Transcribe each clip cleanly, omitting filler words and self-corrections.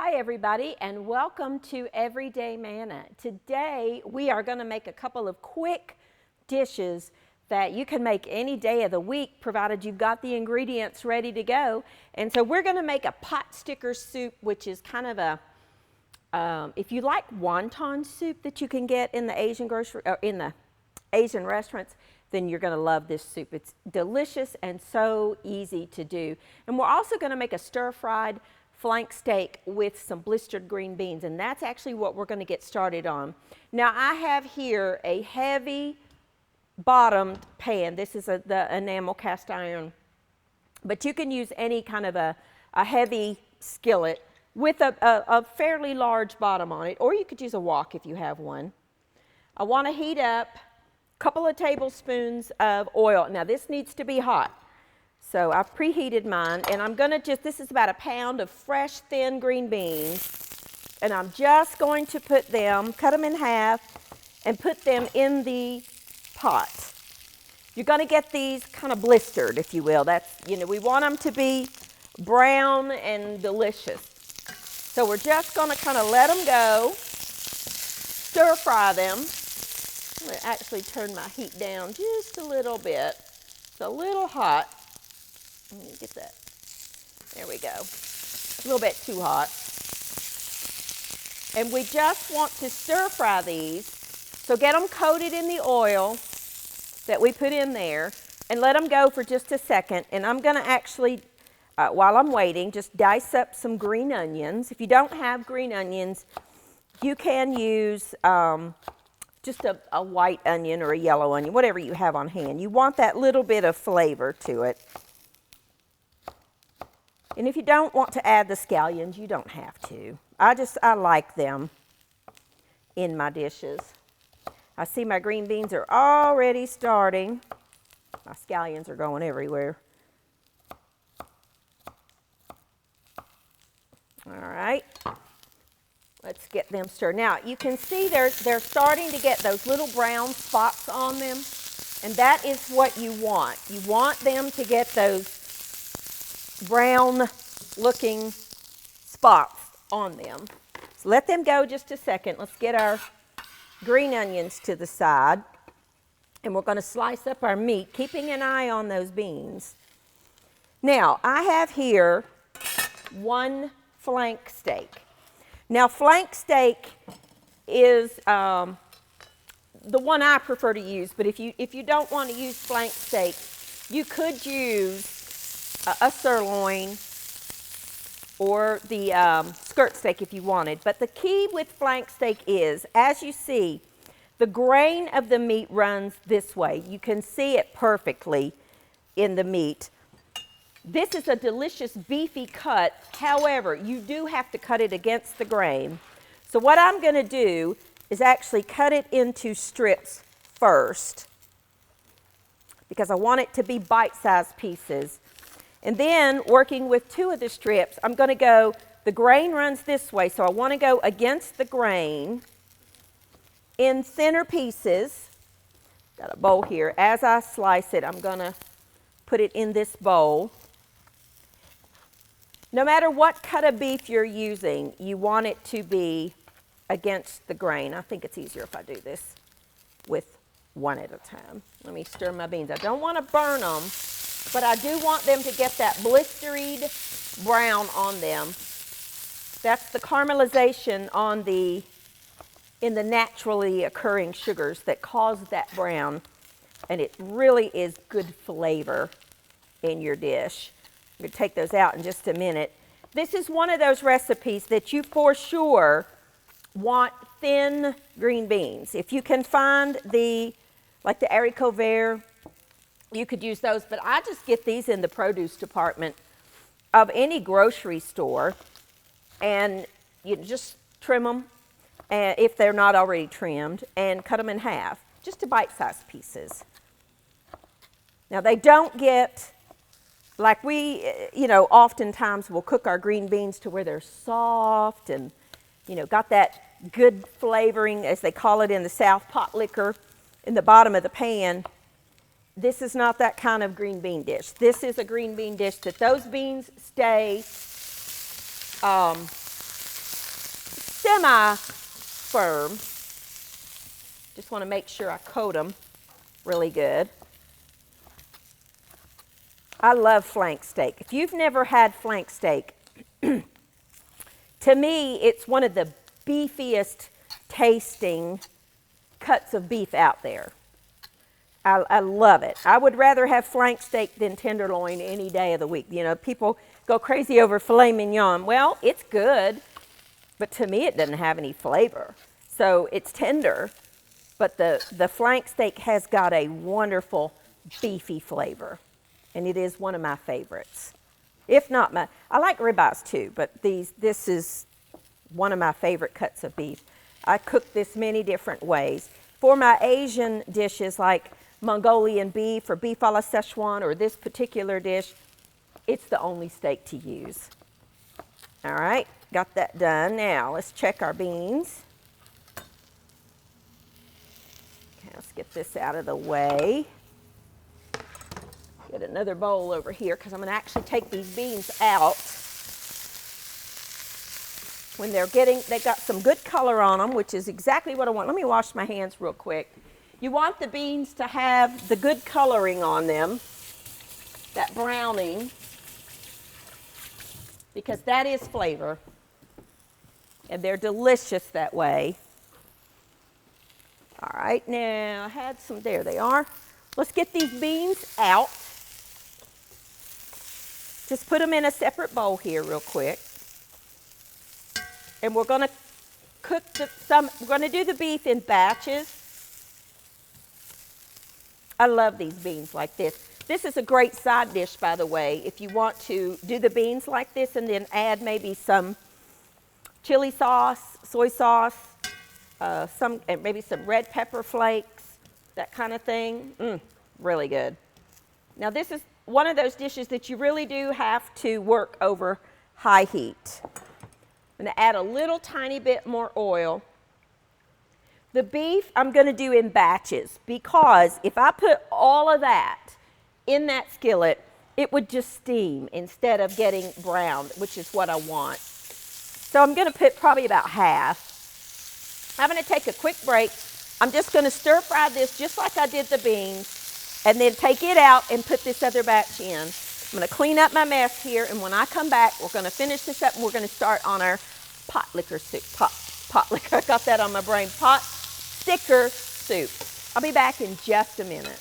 Hi everybody, and welcome to Everyday Manna. Today we are going to make a couple of quick dishes that you can make any day of the week provided you've got the ingredients ready to go. And so we're going to make a pot sticker soup, which is kind of a if you like wonton soup that you can get in the Asian grocery or in the Asian restaurants, then you're going to love this soup. It's delicious and so easy to do. And we're also going to make a stir-fried flank steak with some blistered green beans, and that's actually what we're going to get started on. Now I have here a heavy bottomed pan. This is the enamel cast iron, but you can use any kind of a heavy skillet with a fairly large bottom on it, or you could use a wok if you have one. I want to heat up a couple of tablespoons of oil. Now this needs to be hot. So I've preheated mine, and I'm going to this is about a pound of fresh, thin green beans, and I'm just going to cut them in half, and put them in the pot. You're going to get these kind of blistered, if you will. That's, we want them to be brown and delicious. So we're just going to kind of let them go, stir fry them. I'm going to actually turn my heat down just a little bit. It's a little hot. Let me get that. There we go. A little bit too hot. And we just want to stir fry these. So get them coated in the oil that we put in there and let them go for just a second. And I'm going to actually, while I'm waiting, just dice up some green onions. If you don't have green onions, you can use just a white onion or a yellow onion, whatever you have on hand. You want that little bit of flavor to it. And if you don't want to add the scallions, you don't have to. I like them in my dishes. I see my green beans are already starting. My scallions are going everywhere. All right. Let's get them stirred. Now, you can see they're starting to get those little brown spots on them, and that is what you want. You want them to get those brown looking spots on them. So let them go just a second. Let's get our green onions to the side, and we're going to slice up our meat, keeping an eye on those beans. Now I have here one flank steak. Now flank steak is the one I prefer to use, but if you don't want to use flank steak, you could use a sirloin or the skirt steak if you wanted. But the key with flank steak is, as you see, the grain of the meat runs this way. You can see it perfectly in the meat. This is a delicious beefy cut. However, you do have to cut it against the grain. So what I'm going to do is actually cut it into strips first, because I want it to be bite-sized pieces. And then, working with two of the strips, I'm going to go, the grain runs this way, so I want to go against the grain in thinner pieces. Got a bowl here. As I slice it, I'm going to put it in this bowl. No matter what cut of beef you're using, you want it to be against the grain. I think it's easier if I do this with one at a time. Let me stir my beans. I don't want to burn them, but I do want them to get that blistered brown on them. That's the caramelization in the naturally occurring sugars that cause that brown, and it really is good flavor in your dish. I'm going to take those out in just a minute. This is one of those recipes that you for sure want thin green beans. If you can find like the haricot vert, you could use those, but I just get these in the produce department of any grocery store, and you just trim them, and if they're not already trimmed, and cut them in half, just to bite-sized pieces. Now they don't get, like we, oftentimes we'll cook our green beans to where they're soft and, got that good flavoring, as they call it in the South, pot liquor in the bottom of the pan. This is not that kind of green bean dish. This is a green bean dish that those beans stay semi-firm. Just want to make sure I coat them really good. I love flank steak. If you've never had flank steak, to me, it's one of the beefiest tasting cuts of beef out there. I love it. I would rather have flank steak than tenderloin any day of the week. You know, people go crazy over filet mignon. Well, it's good, but to me it doesn't have any flavor. So it's tender, but the flank steak has got a wonderful beefy flavor, and it is one of my favorites. If not my, I like ribeyes too, but this is one of my favorite cuts of beef. I cook this many different ways. For my Asian dishes like Mongolian beef or beef a la Szechuan or this particular dish, it's the only steak to use. All right, got that done. Now let's check our beans. Okay, let's get this out of the way. Get another bowl over here because I'm going to actually take these beans out. When they got some good color on them, which is exactly what I want. Let me wash my hands real quick. You want the beans to have the good coloring on them, that browning, because that is flavor, and they're delicious that way. All right, now I had some, there they are. Let's get these beans out. Just put them in a separate bowl here real quick. And we're going to cook we're going to do the beef in batches. I love these beans like this. This is a great side dish, by the way, if you want to do the beans like this and then add maybe some chili sauce, soy sauce, maybe some red pepper flakes, that kind of thing. Really good. Now this is one of those dishes that you really do have to work over high heat. I'm going to add a little tiny bit more oil. The beef I'm going to do in batches because if I put all of that in that skillet, it would just steam instead of getting browned, which is what I want. So I'm going to put probably about half. I'm going to take a quick break. I'm just going to stir fry this just like I did the beans and then take it out and put this other batch in. I'm going to clean up my mess here, and when I come back, we're going to finish this up and we're going to start on our pot liquor soup. Pot liquor, I got that on my brain. Pot sticker soup. I'll be back in just a minute.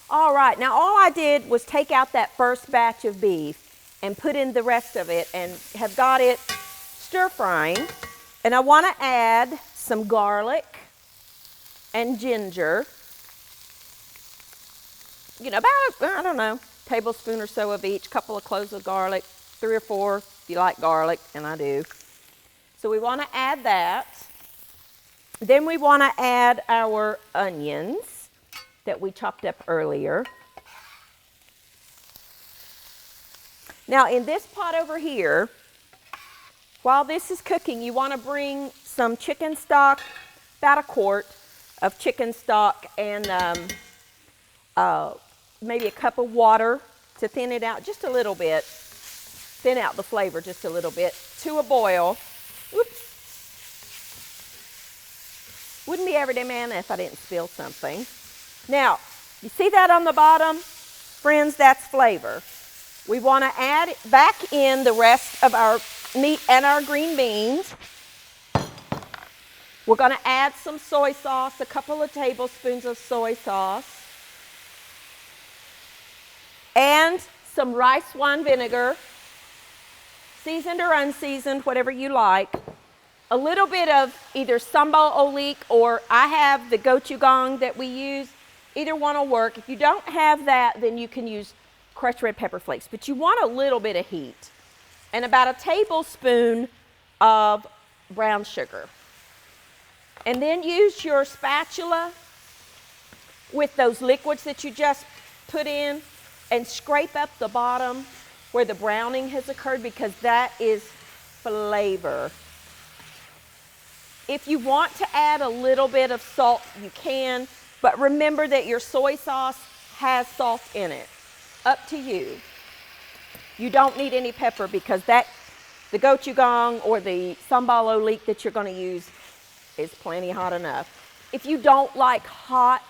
All right, now all I did was take out that first batch of beef and put in the rest of it and have got it stir frying. And I want to add some garlic and ginger. You know, about, I don't know, tablespoon or so of each, couple of cloves of garlic, 3 or 4 if you like garlic, and I do. So we want to add that. Then we want to add our onions that we chopped up earlier. Now in this pot over here, while this is cooking, you want to bring some chicken stock, about a quart of chicken stock, and maybe a cup of water to thin it out just a little bit, thin out the flavor just a little bit, to a boil. Oops. Wouldn't be everyday manna if I didn't spill something. Now, you see that on the bottom? Friends, that's flavor. We want to add back in the rest of our meat and our green beans. We're going to add some soy sauce, a couple of tablespoons of soy sauce, and some rice wine vinegar, seasoned or unseasoned, whatever you like. A little bit of either sambal olik, or I have the gochujang that we use. Either one will work. If you don't have that, then you can use crushed red pepper flakes. But you want a little bit of heat. And about a tablespoon of brown sugar. And then use your spatula with those liquids that you just put in and scrape up the bottom where the browning has occurred, because that is flavor. If you want to add a little bit of salt, you can, but remember that your soy sauce has salt in it. Up to you. You don't need any pepper because the gochujang or the sambal leek that you're going to use is plenty hot enough. If you don't like hot,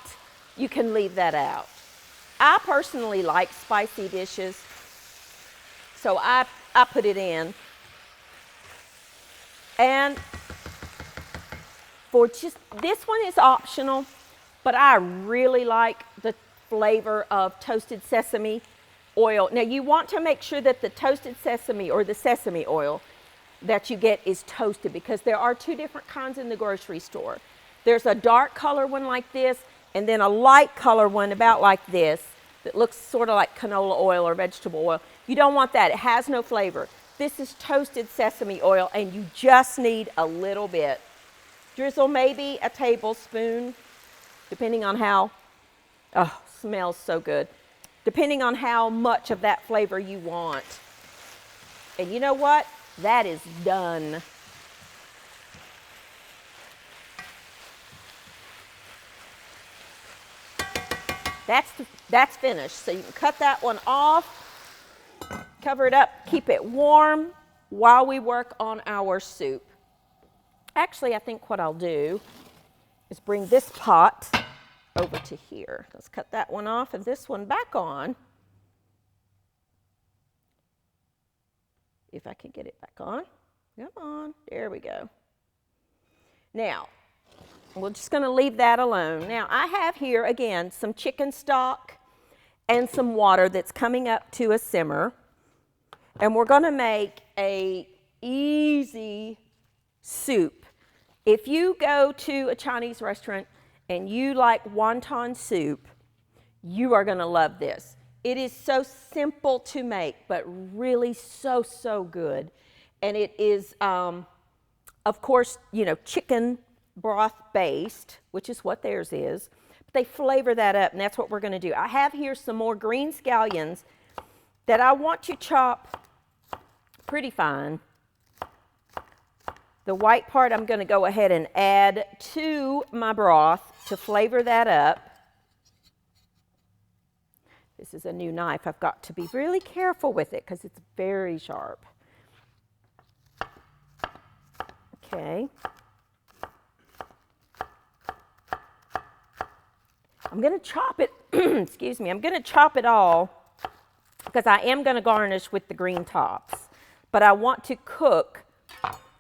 you can leave that out. I personally like spicy dishes, so I put it in. And for just, this one is optional, but I really like the flavor of toasted sesame oil. Now you want to make sure that the toasted sesame or the sesame oil that you get is toasted, because there are two different kinds in the grocery store. There's a dark color one like this, and then a light color one about like this that looks sort of like canola oil or vegetable oil. You don't want that. It has no flavor. This is toasted sesame oil, and you just need a little bit. Drizzle maybe a tablespoon, depending on how, oh, smells so good. Depending on how much of that flavor you want. And you know what? That is done. That's finished. So you can cut that one off, cover it up, keep it warm while we work on our soup. Actually, I think what I'll do is bring this pot over to here. Let's cut that one off and this one back on. If I can get it back on. Come on. There we go. Now, we're just going to leave that alone. Now, I have here, again, some chicken stock and some water that's coming up to a simmer. And we're going to make a easy soup. If you go to a Chinese restaurant and you like wonton soup, you are going to love this. It is so simple to make, but really so, so good. And it is, of course, you know, chicken broth based, which is what theirs is. But they flavor that up, and that's what we're going to do. I have here some more green scallions that I want to chop pretty fine. The white part I'm going to go ahead and add to my broth to flavor that up. This is a new knife. I've got to be really careful with it because it's very sharp. Okay. I'm going to chop it, excuse me, I'm going to chop it all because I am going to garnish with the green tops. But I want to cook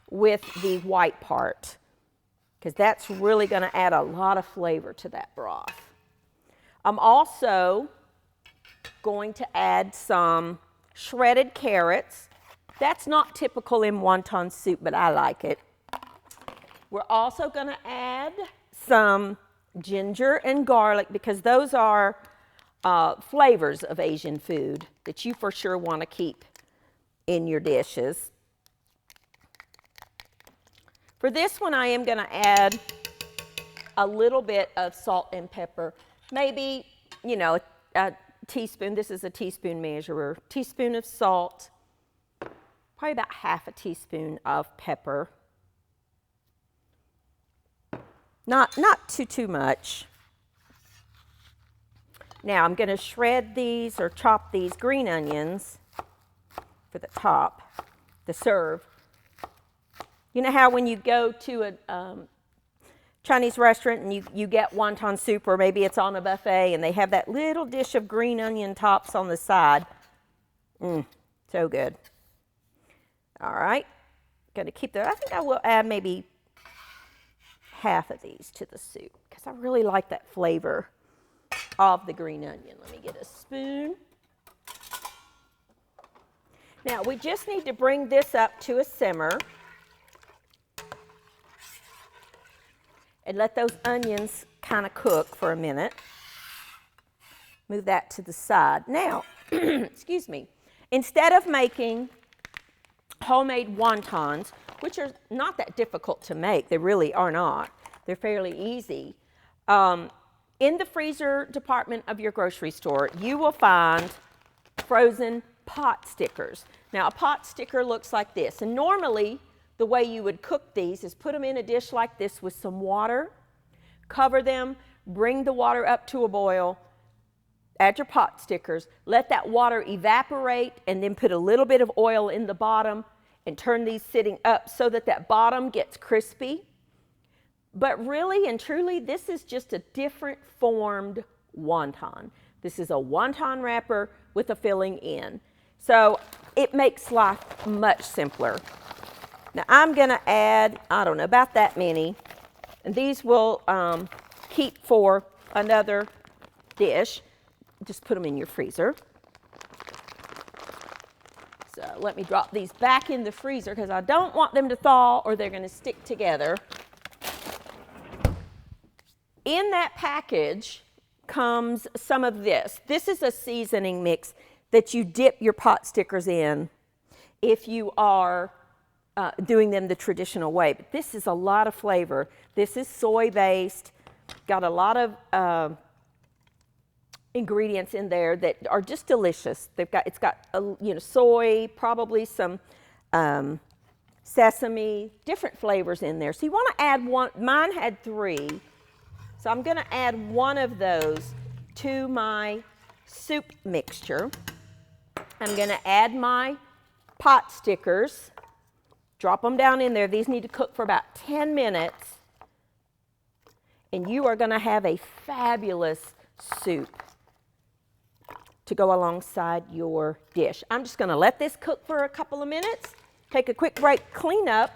with the white part because that's really going to add a lot of flavor to that broth. I'm also going to add some shredded carrots. That's not typical in wonton soup, but I like it. We're also going to add some ginger and garlic because those are flavors of Asian food that you for sure want to keep in your dishes. For this one, I am going to add a little bit of salt and pepper. Maybe, you know, a teaspoon. This is a teaspoon measurer. Teaspoon of salt. Probably about half a teaspoon of pepper. Not too much. Now I'm going to shred these or chop these green onions for the top, to serve. You know how when you go to a Chinese restaurant and you get wonton soup, or maybe it's on a buffet and they have that little dish of green onion tops on the side. So good. All right, going to keep that. I think I will add maybe half of these to the soup because I really like that flavor of the green onion. Let me get a spoon. Now we just need to bring this up to a simmer and let those onions kind of cook for a minute. Move that to the side. Now, excuse me, instead of making homemade wontons, which are not that difficult to make, they really are not, they're fairly easy. In the freezer department of your grocery store, you will find frozen pot stickers. Now, a pot sticker looks like this, and normally the way you would cook these is put them in a dish like this with some water, cover them, bring the water up to a boil, add your pot stickers, let that water evaporate, and then put a little bit of oil in the bottom and turn these sitting up so that that bottom gets crispy. But really and truly, this is just a different formed wonton. This is a wonton wrapper with a filling in. So it makes life much simpler. Now I'm gonna add, I don't know, about that many. And these will keep for another dish. Just put them in your freezer. So let me drop these back in the freezer because I don't want them to thaw or they're gonna stick together. In that package comes some of this. This is a seasoning mix that you dip your pot stickers in if you are doing them the traditional way. But this is a lot of flavor. This is soy-based, got a lot of ingredients in there that are just delicious. It's got soy, probably some sesame, different flavors in there. So you want to add one. Mine had 3. So I'm going to add one of those to my soup mixture. I'm going to add my pot stickers, drop them down in there. These need to cook for about 10 minutes. And you are going to have a fabulous soup to go alongside your dish. I'm just going to let this cook for a couple of minutes, take a quick break, clean up,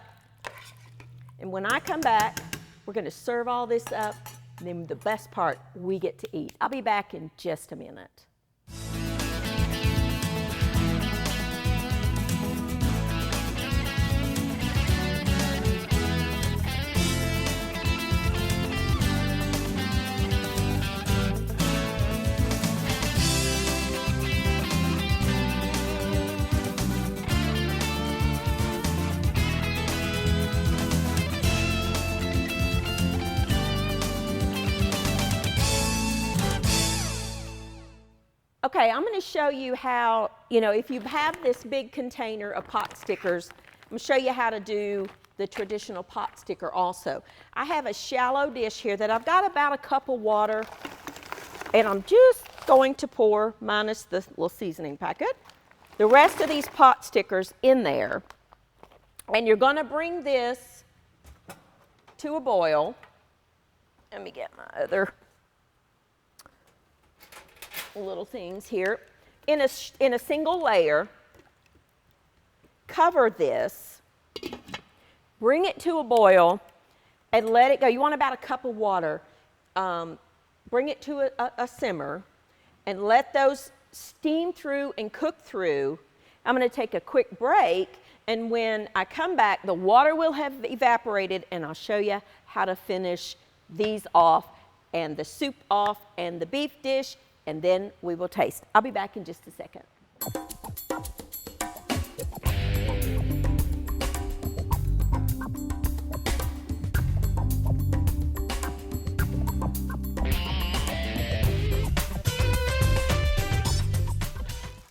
and when I come back, we're going to serve all this up. And then the best part, we get to eat. I'll be back in just a minute. Okay, I'm going to show you how, if you have this big container of pot stickers, I'm going to show you how to do the traditional pot sticker also. I have a shallow dish here that I've got about a cup of water, and I'm just going to pour, minus the little seasoning packet, the rest of these pot stickers in there. And you're going to bring this to a boil. Let me get my other little things here. In a single layer, cover this, bring it to a boil, and let it go. You want about a cup of water. Bring it to a simmer, and let those steam through and cook through. I'm going to take a quick break, and when I come back, the water will have evaporated, and I'll show you how to finish these off, and the soup off, and the beef dish, and then we will taste. I'll be back in just a second.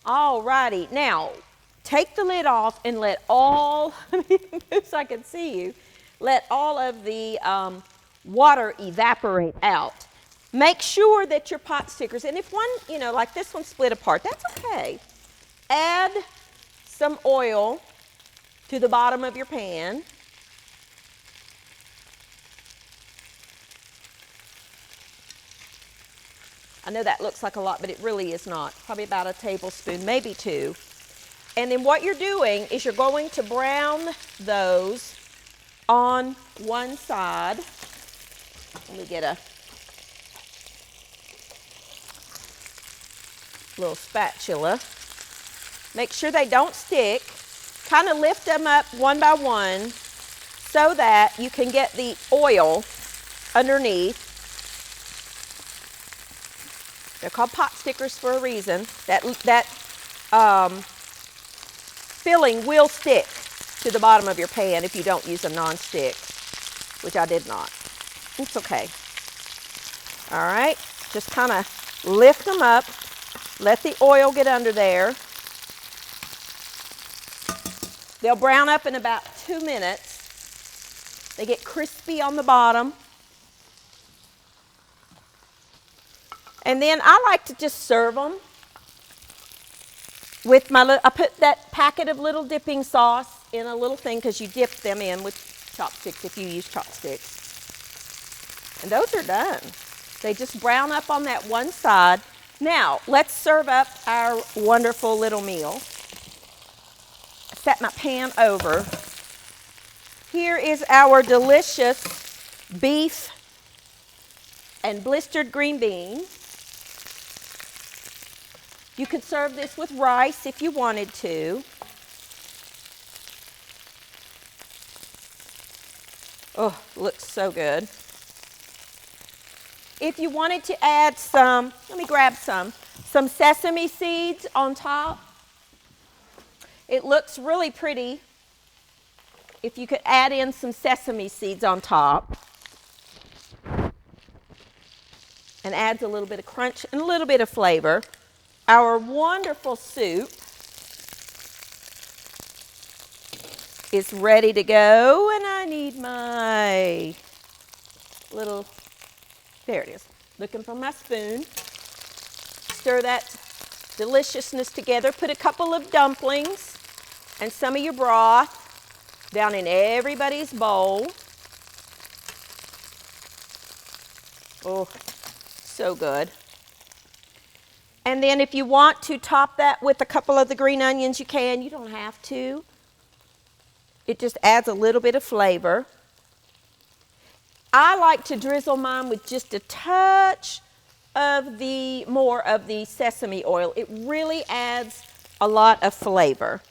All righty, now take the lid off and let all, so I can see you, let all of the water evaporate out. Make sure that your pot stickers, and if one, like this one split apart, that's okay. Add some oil to the bottom of your pan. I know that looks like a lot, but it really is not. Probably about a tablespoon, maybe 2. And then what you're doing is you're going to brown those on one side. Let me get a little spatula. Make sure they don't stick. Kind of lift them up one by one so that you can get the oil underneath. They're called pot stickers for a reason. That filling will stick to the bottom of your pan if you don't use a non-stick, which I did not. It's okay. All right, just kind of lift them up. Let the oil get under there. They'll brown up in about 2 minutes. They get crispy on the bottom. And then I like to just serve them with my, I put that packet of little dipping sauce in a little thing because you dip them in with chopsticks if you use chopsticks. And those are done. They just brown up on that one side. Now, let's serve up our wonderful little meal. Set my pan over. Here is our delicious beef and blistered green beans. You could serve this with rice if you wanted to. Oh, looks so good. If you wanted to add some, let me grab some sesame seeds on top. It looks really pretty if you could add in some sesame seeds on top. And adds a little bit of crunch and a little bit of flavor. Our wonderful soup is ready to go, and I need my little, there it is, looking for my spoon. Stir that deliciousness together. Put a couple of dumplings and some of your broth down in everybody's bowl. Oh, so good. And then if you want to top that with a couple of the green onions, you can. You don't have to. It just adds a little bit of flavor. I like to drizzle mine with just a touch of more of the sesame oil. It really adds a lot of flavor.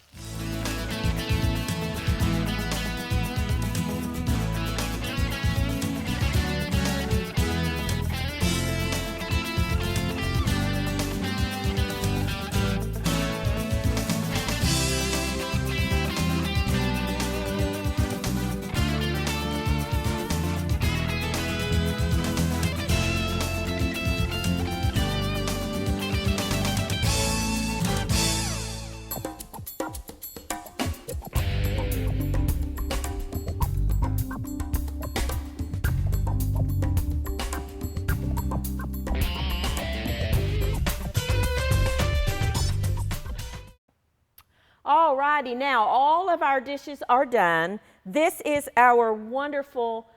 Alrighty, now all of our dishes are done. This is our wonderful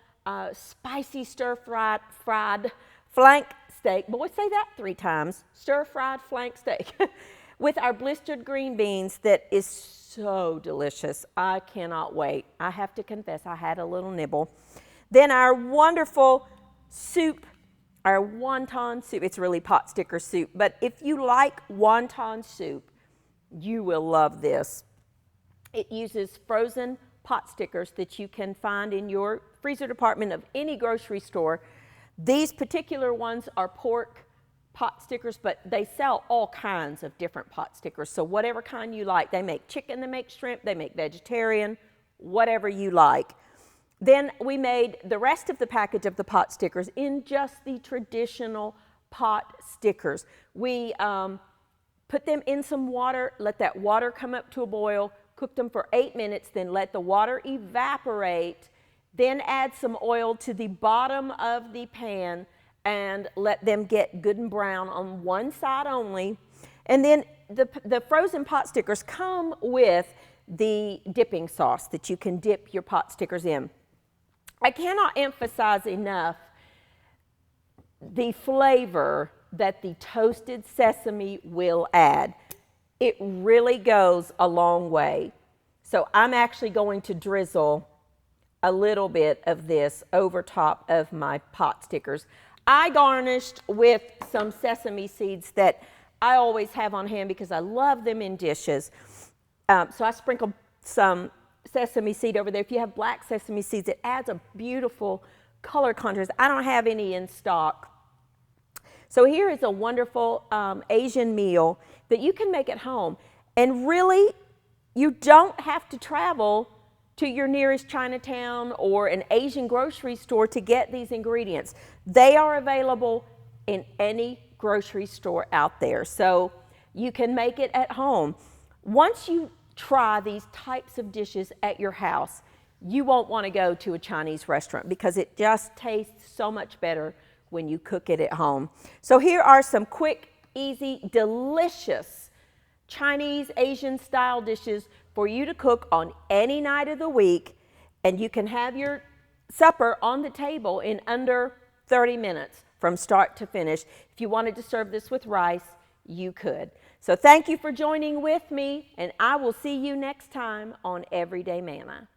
spicy stir-fried flank steak. Boy, say that 3 times. Stir-fried flank steak with our blistered green beans that is so delicious. I cannot wait. I have to confess, I had a little nibble. Then our wonderful soup, our wonton soup. It's really pot sticker soup, but if you like wonton soup, you will love this. It uses frozen pot stickers that you can find in your freezer department of any grocery store. These particular ones are pork pot stickers, but they sell all kinds of different pot stickers. So whatever kind you like. They make chicken, they make shrimp, they make vegetarian, whatever you like. Then we made the rest of the package of the pot stickers in just the traditional pot stickers. We put them in some water, let that water come up to a boil, cook them for 8 minutes, then let the water evaporate, then add some oil to the bottom of the pan and let them get good and brown on one side only. And then the frozen pot stickers come with the dipping sauce that you can dip your pot stickers in. I cannot emphasize enough the flavor that the toasted sesame will add. It really goes a long way. So I'm actually going to drizzle a little bit of this over top of my pot stickers. I garnished with some sesame seeds that I always have on hand because I love them in dishes. So I sprinkled some sesame seed over there. If you have black sesame seeds, it adds a beautiful color contrast. I don't have any in stock. So here is a wonderful Asian meal that you can make at home. And really, you don't have to travel to your nearest Chinatown or an Asian grocery store to get these ingredients. They are available in any grocery store out there. So you can make it at home. Once you try these types of dishes at your house, you won't want to go to a Chinese restaurant because it just tastes so much better when you cook it at home. So here are some quick, easy, delicious Chinese, Asian style dishes for you to cook on any night of the week, and you can have your supper on the table in under 30 minutes from start to finish. If you wanted to serve this with rice, you could. So thank you for joining with me, and I will see you next time on Everyday Manna.